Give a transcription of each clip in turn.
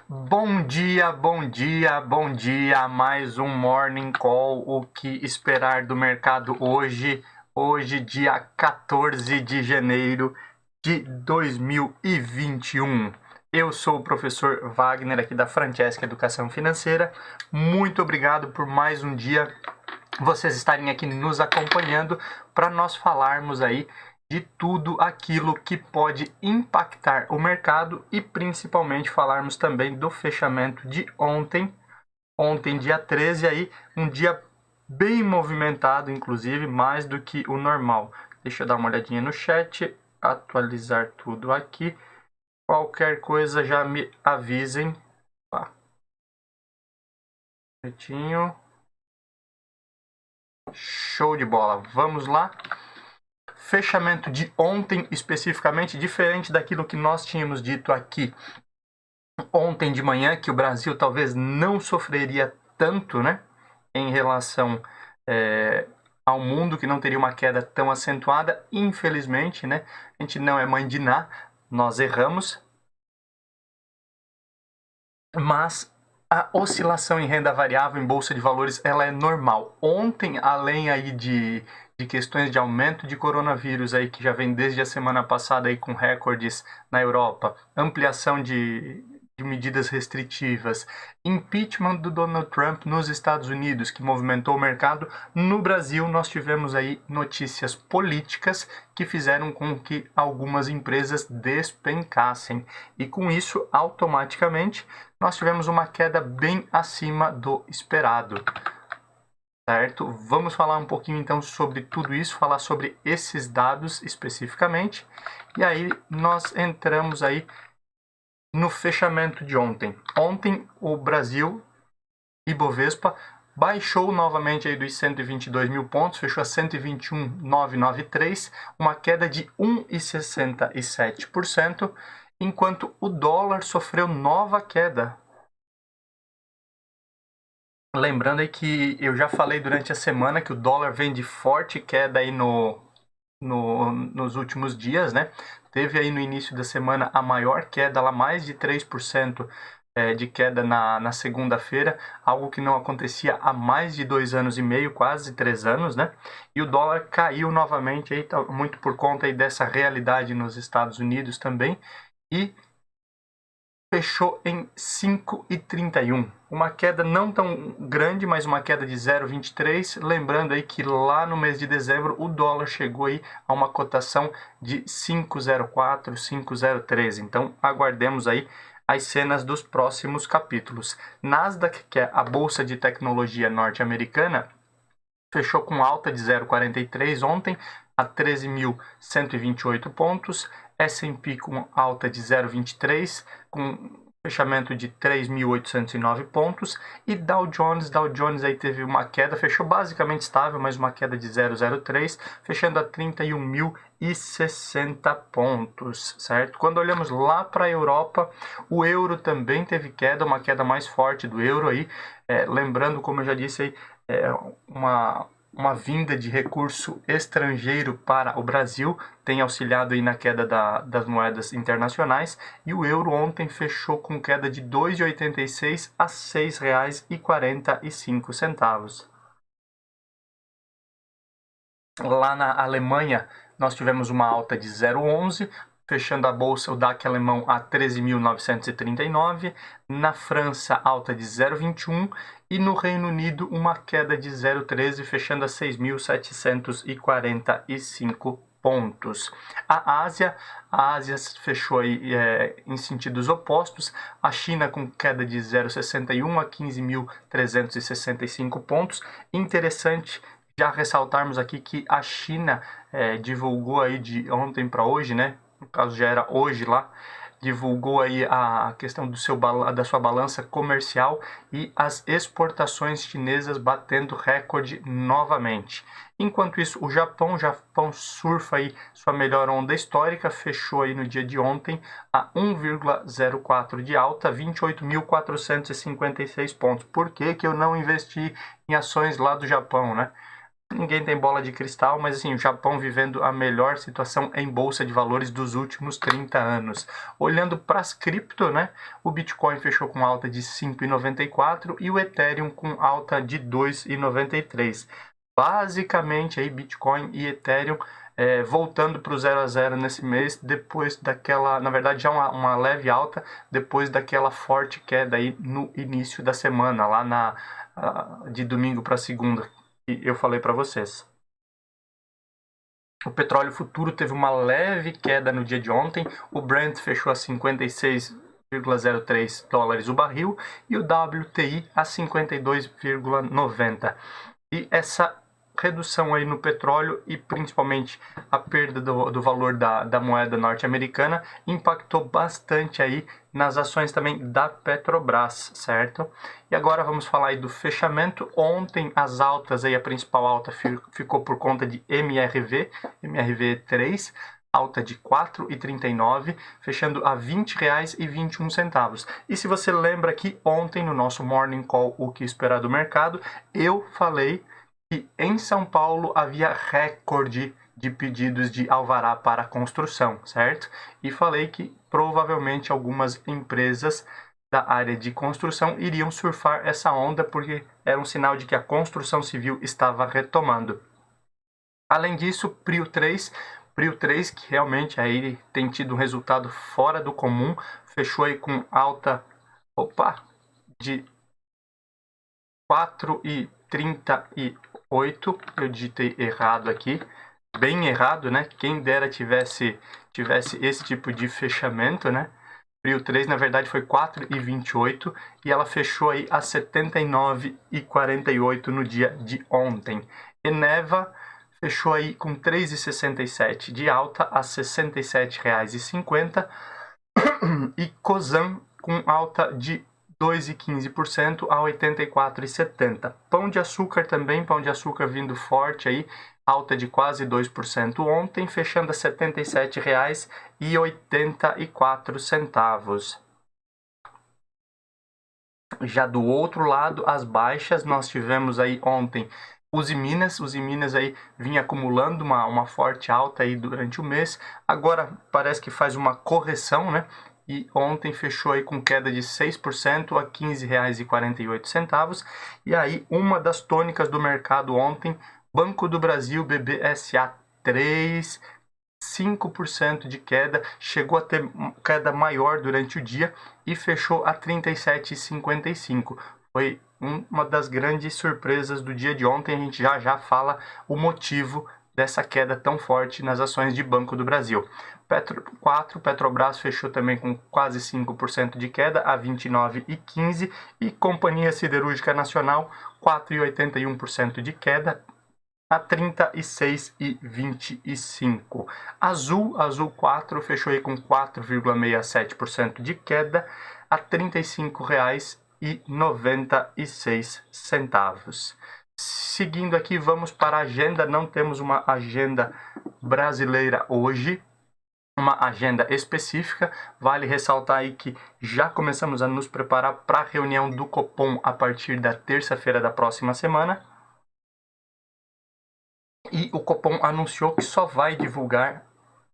Bom dia, bom dia, bom dia. Mais um Morning Call. O que esperar do mercado hoje? Hoje, dia 14 de janeiro de 2021. Eu sou o professor Wagner aqui da Francesca Educação Financeira. Muito obrigado por mais um dia vocês estarem aqui nos acompanhando para nós falarmos aí de tudo aquilo que pode impactar o mercado e principalmente falarmos também do fechamento de ontem dia 13 aí, um dia bem movimentado, inclusive mais do que o normal. Deixa eu dar uma olhadinha no chat, atualizar tudo aqui. Qualquer coisa já me avisem. Tá. Show de bola. Vamos lá. Fechamento de ontem, especificamente, diferente daquilo que nós tínhamos dito aqui ontem de manhã, que o Brasil talvez não sofreria tanto, né, em relação ao mundo, que não teria uma queda tão acentuada. Infelizmente, né, a gente não é mãe de Ná, nós erramos, mas a oscilação em renda variável em bolsa de valores ela é normal. Ontem, além aí de questões de aumento de coronavírus aí que já vem desde a semana passada aí com recordes na Europa, ampliação de medidas restritivas, impeachment do Donald Trump nos Estados Unidos, que movimentou o mercado. No Brasil, nós tivemos aí notícias políticas que fizeram com que algumas empresas despencassem. E com isso, automaticamente, nós tivemos uma queda bem acima do esperado. Certo? Vamos falar um pouquinho então sobre tudo isso, falar sobre esses dados especificamente. E aí nós entramos aí no fechamento de ontem. Ontem o Brasil, Ibovespa, baixou novamente aí dos 122 mil pontos, fechou a 121.993, uma queda de 1,67%, enquanto o dólar sofreu nova queda. Lembrando aí que eu já falei durante a semana que o dólar vem de forte queda aí nos últimos dias, né? Teve aí no início da semana a maior queda, lá mais de 3% de queda na segunda-feira, algo que não acontecia há mais de 2 anos e meio, quase 3 anos, né? E o dólar caiu novamente, aí, muito por conta aí dessa realidade nos Estados Unidos também, e fechou em 5,31. Uma queda não tão grande, mas uma queda de 0,23. Lembrando aí que lá no mês de dezembro o dólar chegou aí a uma cotação de 5,04, 5,03. Então aguardemos aí as cenas dos próximos capítulos. Nasdaq, que é a bolsa de tecnologia norte-americana, fechou com alta de 0,43 ontem a 13.128 pontos. S&P com alta de 0,23, com fechamento de 3.809 pontos. E Dow Jones aí teve uma queda, fechou basicamente estável, mas uma queda de 0,03, fechando a 31.060 pontos, certo? Quando olhamos lá para a Europa, o euro também teve queda, uma queda mais forte do euro aí, lembrando, como eu já disse aí, uma vinda de recurso estrangeiro para o Brasil tem auxiliado aí na queda das moedas internacionais, e o euro ontem fechou com queda de 2,86 a R$ 6,45. Lá na Alemanha, nós tivemos uma alta de 0,11, fechando a bolsa, o DAX alemão a 13.939. Na França, alta de 0,21. E no Reino Unido, uma queda de 0,13, fechando a 6.745 pontos. A Ásia fechou aí, em sentidos opostos. A China com queda de 0,61 a 15.365 pontos. Interessante já ressaltarmos aqui que a China divulgou aí de ontem para hoje, né? No caso já era hoje lá, divulgou aí a questão da sua balança comercial e as exportações chinesas batendo recorde novamente. Enquanto isso, o Japão surfa aí sua melhor onda histórica, fechou aí no dia de ontem a 1,04 de alta, 28.456 pontos. Por que eu não investi em ações lá do Japão, né? Ninguém tem bola de cristal, mas assim, o Japão vivendo a melhor situação em bolsa de valores dos últimos 30 anos. Olhando para as cripto, né? O Bitcoin fechou com alta de 5,94 e o Ethereum com alta de 2,93. Basicamente aí Bitcoin e Ethereum voltando para o 0 a 0 nesse mês, depois daquela, na verdade já uma leve alta, depois daquela forte queda aí no início da semana, lá de domingo para segunda, que eu falei para vocês. O petróleo futuro teve uma leve queda no dia de ontem, o Brent fechou a 56,03 dólares o barril e o WTI a 52,90. E essa redução aí no petróleo e principalmente a perda do valor da moeda norte-americana impactou bastante aí nas ações também da Petrobras, certo? E agora vamos falar aí do fechamento. Ontem as altas aí, a principal alta ficou por conta de MRV3, alta de 4,39, fechando a R$ 20,21. E se você lembra que ontem no nosso Morning Call, o que esperar do mercado, eu falei que em São Paulo havia recorde de pedidos de alvará para construção, certo? E falei que provavelmente algumas empresas da área de construção iriam surfar essa onda porque era um sinal de que a construção civil estava retomando. Além disso, Prio 3, que realmente aí tem tido um resultado fora do comum, fechou aí com alta de 4,38. Eu digitei errado aqui, bem errado, né? Quem dera tivesse esse tipo de fechamento, né? Prio 3, na verdade, foi 4,28 e ela fechou aí a 79,48 no dia de ontem. Eneva fechou aí com 3,67 de alta a R$ 67,50 e Cosan com alta de 2,15% a 84,70. Pão de açúcar também, pão de açúcar vindo forte aí, alta de quase 2% ontem, fechando a R$ 77,84. Já do outro lado, as baixas, nós tivemos aí ontem Usiminas aí vinha acumulando uma forte alta aí durante o mês, agora parece que faz uma correção, né? E ontem fechou aí com queda de 6% a R$ 15,48. E aí, uma das tônicas do mercado ontem, Banco do Brasil, BBSA 3, 5% de queda, chegou a ter queda maior durante o dia e fechou a 37,55. Foi uma das grandes surpresas do dia de ontem. A gente já fala o motivo dessa queda tão forte nas ações de Banco do Brasil. Petrobras fechou também com quase 5% de queda a 29,15 e Companhia Siderúrgica Nacional 4,81% de queda a 36,25. Azul 4 fechou aí com 4,67% de queda a R$ 35,96. Seguindo aqui, vamos para a agenda. Não temos uma agenda brasileira hoje, uma agenda específica. Vale ressaltar aí que já começamos a nos preparar para a reunião do Copom a partir da terça-feira da próxima semana. E o Copom anunciou que só vai divulgar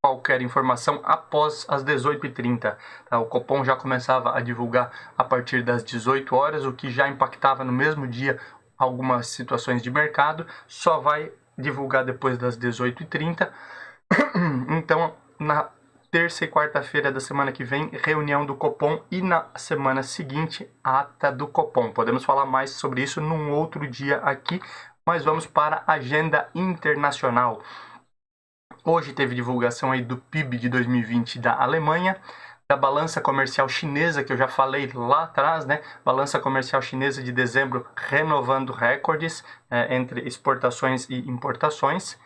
qualquer informação após as 18h30. O Copom já começava a divulgar a partir das 18 horas, o que já impactava no mesmo dia algumas situações de mercado, só vai divulgar depois das 18h30. Então, na terça e quarta-feira da semana que vem, reunião do Copom e na semana seguinte, ata do Copom. Podemos falar mais sobre isso num outro dia aqui, mas vamos para a agenda internacional. Hoje teve divulgação aí do PIB de 2020 da Alemanha, da balança comercial chinesa, que eu já falei lá atrás, né? Balança comercial chinesa de dezembro renovando recordes entre exportações e importações.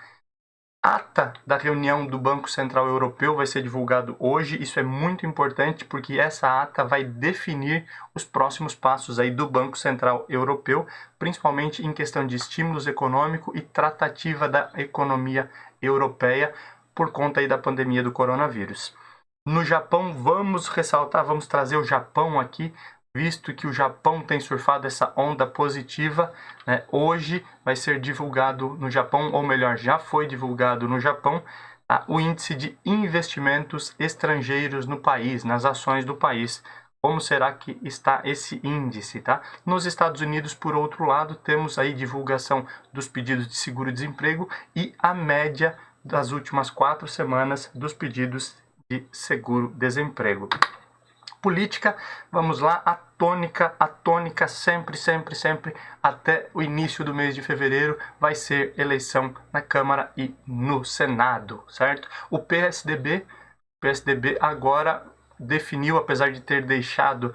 Ata da reunião do Banco Central Europeu vai ser divulgado hoje. Isso é muito importante porque essa ata vai definir os próximos passos aí do Banco Central Europeu, principalmente em questão de estímulos econômico e tratativa da economia europeia por conta aí da pandemia do coronavírus. No Japão, vamos trazer o Japão aqui visto que o Japão tem surfado essa onda positiva, né? Hoje vai ser divulgado no Japão, ou melhor, já foi divulgado no Japão, tá? O índice de investimentos estrangeiros no país, nas ações do país. Como será que está esse índice, tá? Nos Estados Unidos, por outro lado, temos aí divulgação dos pedidos de seguro-desemprego e a média das últimas 4 semanas dos pedidos de seguro-desemprego. Política, vamos lá, a tônica sempre, até o início do mês de fevereiro vai ser eleição na Câmara e no Senado, certo? O PSDB agora definiu, apesar de ter deixado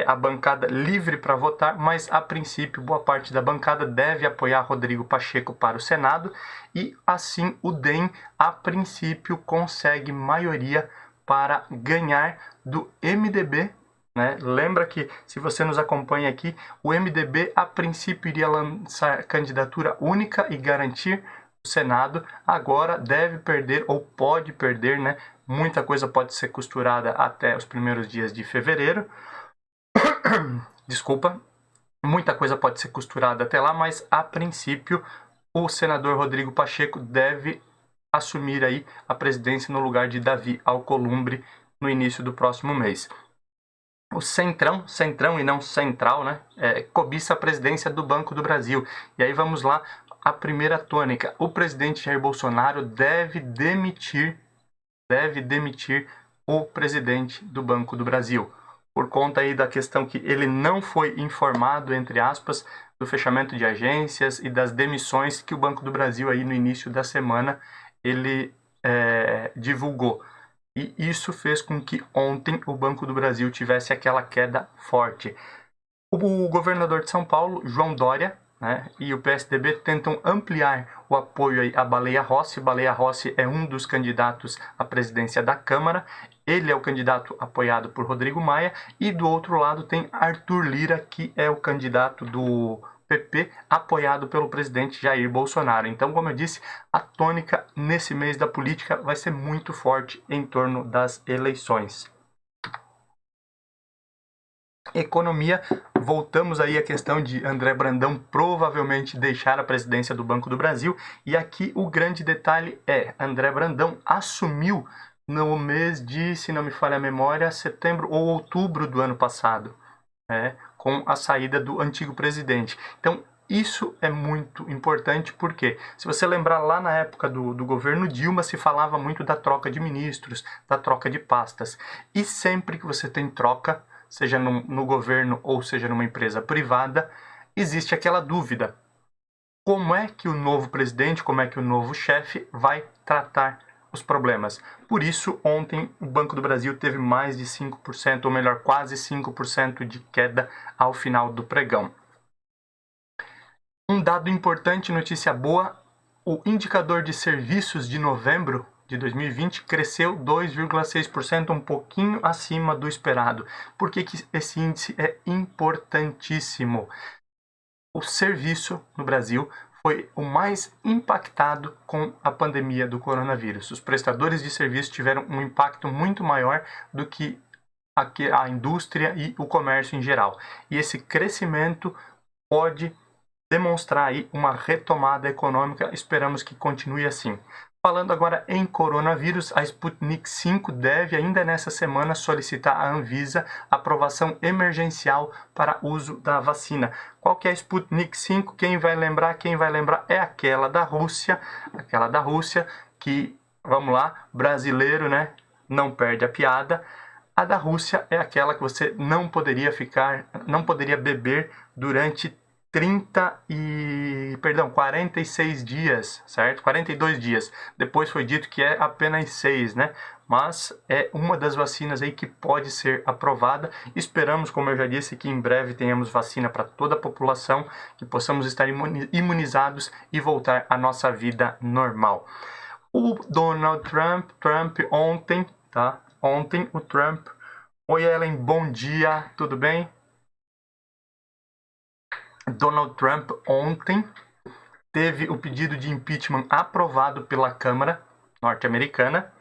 a bancada livre para votar, mas a princípio boa parte da bancada deve apoiar Rodrigo Pacheco para o Senado e assim o DEM a princípio consegue maioria para ganhar do MDB, né? Lembra que, se você nos acompanha aqui, o MDB a princípio iria lançar candidatura única e garantir o Senado, agora deve perder ou pode perder, né? Muita coisa pode ser costurada até os primeiros dias de fevereiro. Desculpa. Muita coisa pode ser costurada até lá, mas a princípio o senador Rodrigo Pacheco deve assumir aí a presidência no lugar de Davi Alcolumbre no início do próximo mês. O Centrão e não Central, né, cobiça a presidência do Banco do Brasil. E aí vamos lá, a primeira tônica. O presidente Jair Bolsonaro deve demitir o presidente do Banco do Brasil, por conta aí da questão que ele não foi informado, entre aspas, do fechamento de agências e das demissões que o Banco do Brasil aí no início da semana ele divulgou. E isso fez com que ontem o Banco do Brasil tivesse aquela queda forte. O governador de São Paulo, João Dória, né, e o PSDB tentam ampliar o apoio à Baleia Rossi. Baleia Rossi é um dos candidatos à presidência da Câmara. Ele é o candidato apoiado por Rodrigo Maia. E do outro lado tem Arthur Lira, que é o candidato do PP, apoiado pelo presidente Jair Bolsonaro. Então, como eu disse, a tônica nesse mês da política vai ser muito forte em torno das eleições. Economia, voltamos aí à questão de André Brandão provavelmente deixar a presidência do Banco do Brasil. E aqui o grande detalhe é, André Brandão assumiu no mês de, se não me falha a memória, setembro ou outubro do ano passado, com a saída do antigo presidente. Então, isso é muito importante porque, se você lembrar lá na época do governo Dilma, se falava muito da troca de ministros, da troca de pastas. E sempre que você tem troca, seja no governo ou seja numa empresa privada, existe aquela dúvida. Como é que o novo presidente, como é que o novo chefe vai tratar os problemas? Por isso, ontem o Banco do Brasil teve mais de 5%, ou melhor, quase 5% de queda ao final do pregão. Um dado importante, notícia boa, o indicador de serviços de novembro de 2020 cresceu 2,6%, um pouquinho acima do esperado. Por que esse índice é importantíssimo? O serviço no Brasil foi o mais impactado com a pandemia do coronavírus. Os prestadores de serviço tiveram um impacto muito maior do que a indústria e o comércio em geral. E esse crescimento pode demonstrar aí uma retomada econômica, esperamos que continue assim. Falando agora em coronavírus, a Sputnik V deve ainda nessa semana solicitar à Anvisa aprovação emergencial para uso da vacina. Qual que é a Sputnik V? Quem vai lembrar é aquela da Rússia que, vamos lá, brasileiro, né, não perde a piada. A da Rússia é aquela que você não poderia beber durante 46 dias, certo? 42 dias. Depois foi dito que é apenas 6, né? Mas é uma das vacinas aí que pode ser aprovada. Esperamos, como eu já disse, que em breve tenhamos vacina para toda a população, que possamos estar imunizados e voltar à nossa vida normal. O Donald Trump ontem, tá? Ontem o Trump... Oi, Ellen, bom dia, tudo bem? Donald Trump ontem teve o pedido de impeachment aprovado pela Câmara norte-americana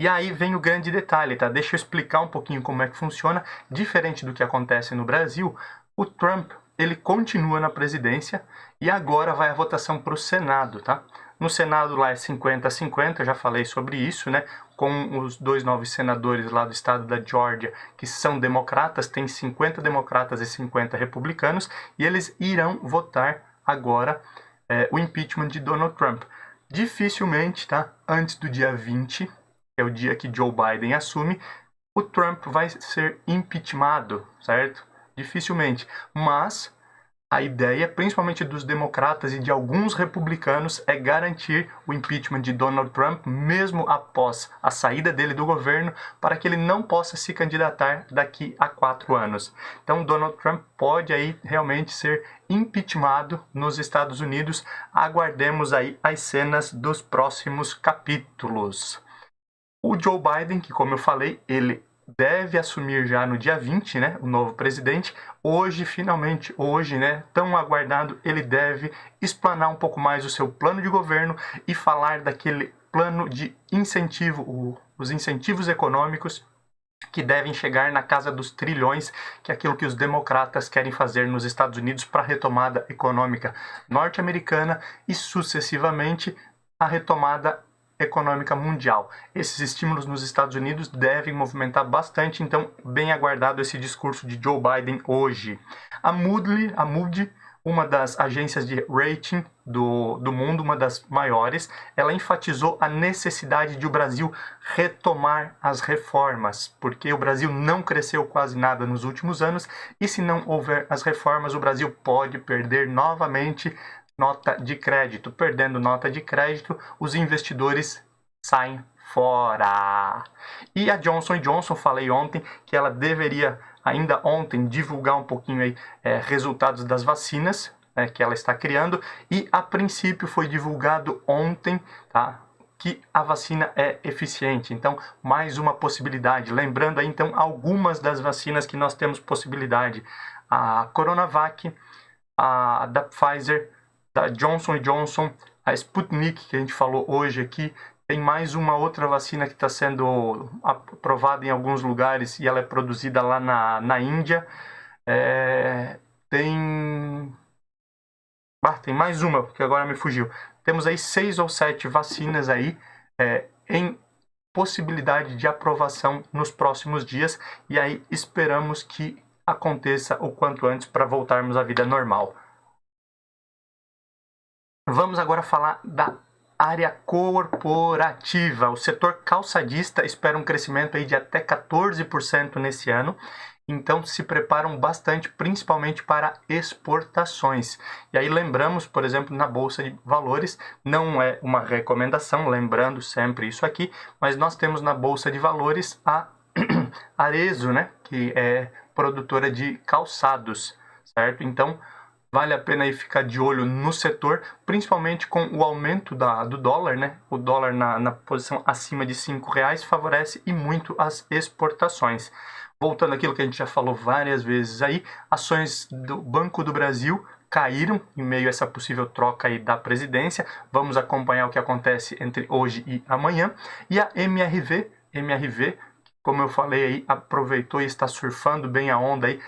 E aí vem o grande detalhe, tá? Deixa eu explicar um pouquinho como é que funciona. Diferente do que acontece no Brasil, o Trump, ele continua na presidência e agora vai a votação para o Senado, tá? No Senado lá é 50-50, eu já falei sobre isso, né? Com os dois novos senadores lá do estado da Geórgia, que são democratas, tem 50 democratas e 50 republicanos, e eles irão votar agora o impeachment de Donald Trump. Dificilmente, tá? Antes do dia 20, que é o dia que Joe Biden assume, o Trump vai ser impeachmentado, certo? Dificilmente. Mas a ideia, principalmente dos democratas e de alguns republicanos, é garantir o impeachment de Donald Trump, mesmo após a saída dele do governo, para que ele não possa se candidatar daqui a 4 anos. Então, Donald Trump pode aí realmente ser impeachmentado nos Estados Unidos. Aguardemos aí as cenas dos próximos capítulos. O Joe Biden, que como eu falei, ele deve assumir já no dia 20, né, o novo presidente. Hoje, finalmente, hoje, né, tão aguardado, ele deve explanar um pouco mais o seu plano de governo e falar daquele plano de incentivo, os incentivos econômicos que devem chegar na casa dos trilhões, que é aquilo que os democratas querem fazer nos Estados Unidos para a retomada econômica norte-americana e, sucessivamente, a retomada econômica mundial. Esses estímulos nos Estados Unidos devem movimentar bastante, então bem aguardado esse discurso de Joe Biden hoje. A Moody, uma das agências de rating do mundo, uma das maiores, ela enfatizou a necessidade de o Brasil retomar as reformas, porque o Brasil não cresceu quase nada nos últimos anos e se não houver as reformas, o Brasil pode perder novamente nota de crédito. Perdendo nota de crédito, os investidores saem fora. E a Johnson & Johnson, falei ontem que ela deveria, ainda ontem, divulgar um pouquinho aí, resultados das vacinas que ela está criando. E, a princípio, foi divulgado ontem, tá, que a vacina é eficiente. Então, mais uma possibilidade. Lembrando aí, então, algumas das vacinas que nós temos possibilidade. A Coronavac, a da Pfizer, da Johnson & Johnson, a Sputnik, que a gente falou hoje aqui. Tem mais uma outra vacina que está sendo aprovada em alguns lugares e ela é produzida lá na Índia. Tem mais uma, que agora me fugiu. Temos aí 6 ou 7 vacinas aí em possibilidade de aprovação nos próximos dias. E aí esperamos que aconteça o quanto antes para voltarmos à vida normal. Vamos agora falar da área corporativa. O setor calçadista espera um crescimento aí de até 14% nesse ano. Então se preparam bastante, principalmente para exportações. E aí lembramos, por exemplo, na Bolsa de Valores, não é uma recomendação, lembrando sempre isso aqui, mas nós temos na Bolsa de Valores a Arezzo, né, que é produtora de calçados, certo? Então vale a pena aí ficar de olho no setor, principalmente com o aumento do dólar, né? O dólar na posição acima de R$5 favorece e muito as exportações. Voltando àquilo que a gente já falou várias vezes aí, ações do Banco do Brasil caíram em meio a essa possível troca aí da presidência. Vamos acompanhar o que acontece entre hoje e amanhã. E a MRV, como eu falei aí, aproveitou e está surfando bem a onda aí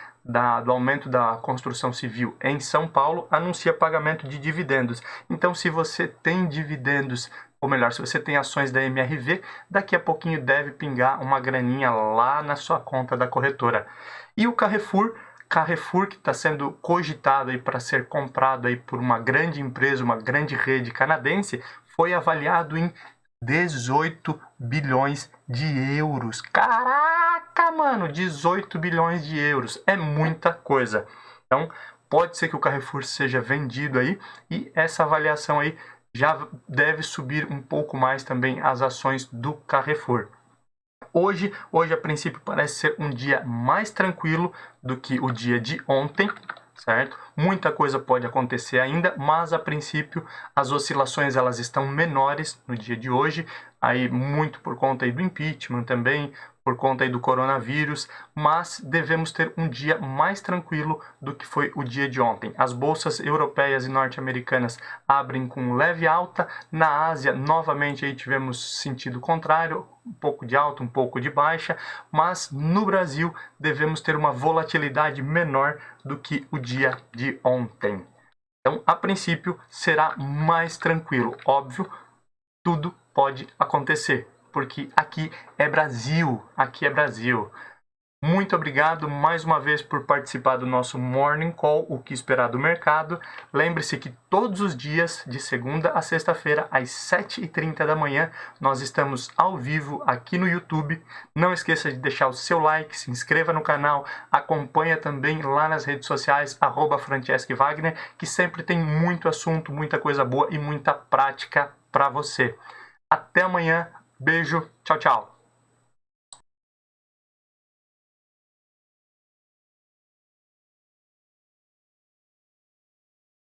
do aumento da construção civil em São Paulo, anuncia pagamento de dividendos. Então, se você tem dividendos, ou melhor, se você tem ações da MRV, daqui a pouquinho deve pingar uma graninha lá na sua conta da corretora. E o Carrefour que está sendo cogitado aí para ser comprado aí por uma grande empresa, uma grande rede canadense, foi avaliado em 18 bilhões de euros. Caraca, mano, 18 bilhões de euros. É muita coisa. Então, pode ser que o Carrefour seja vendido aí e essa avaliação aí já deve subir um pouco mais também as ações do Carrefour. Hoje a princípio parece ser um dia mais tranquilo do que o dia de ontem, certo? Muita coisa pode acontecer ainda, mas a princípio as oscilações elas estão menores no dia de hoje, aí muito por conta aí do impeachment também, por conta aí do coronavírus, mas devemos ter um dia mais tranquilo do que foi o dia de ontem. As bolsas europeias e norte-americanas abrem com leve alta, na Ásia novamente aí tivemos sentido contrário, um pouco de alta, um pouco de baixa, mas no Brasil devemos ter uma volatilidade menor do que o dia de ontem. Então, a princípio, será mais tranquilo. Óbvio, tudo pode acontecer, porque aqui é Brasil, aqui é Brasil. Muito obrigado mais uma vez por participar do nosso Morning Call, o que esperar do mercado. Lembre-se que todos os dias, de segunda a sexta-feira, às 7h30 da manhã, nós estamos ao vivo aqui no YouTube. Não esqueça de deixar o seu like, se inscreva no canal, acompanha também lá nas redes sociais, @Francesc Wagner, que sempre tem muito assunto, muita coisa boa e muita prática para você. Até amanhã, beijo, tchau, tchau.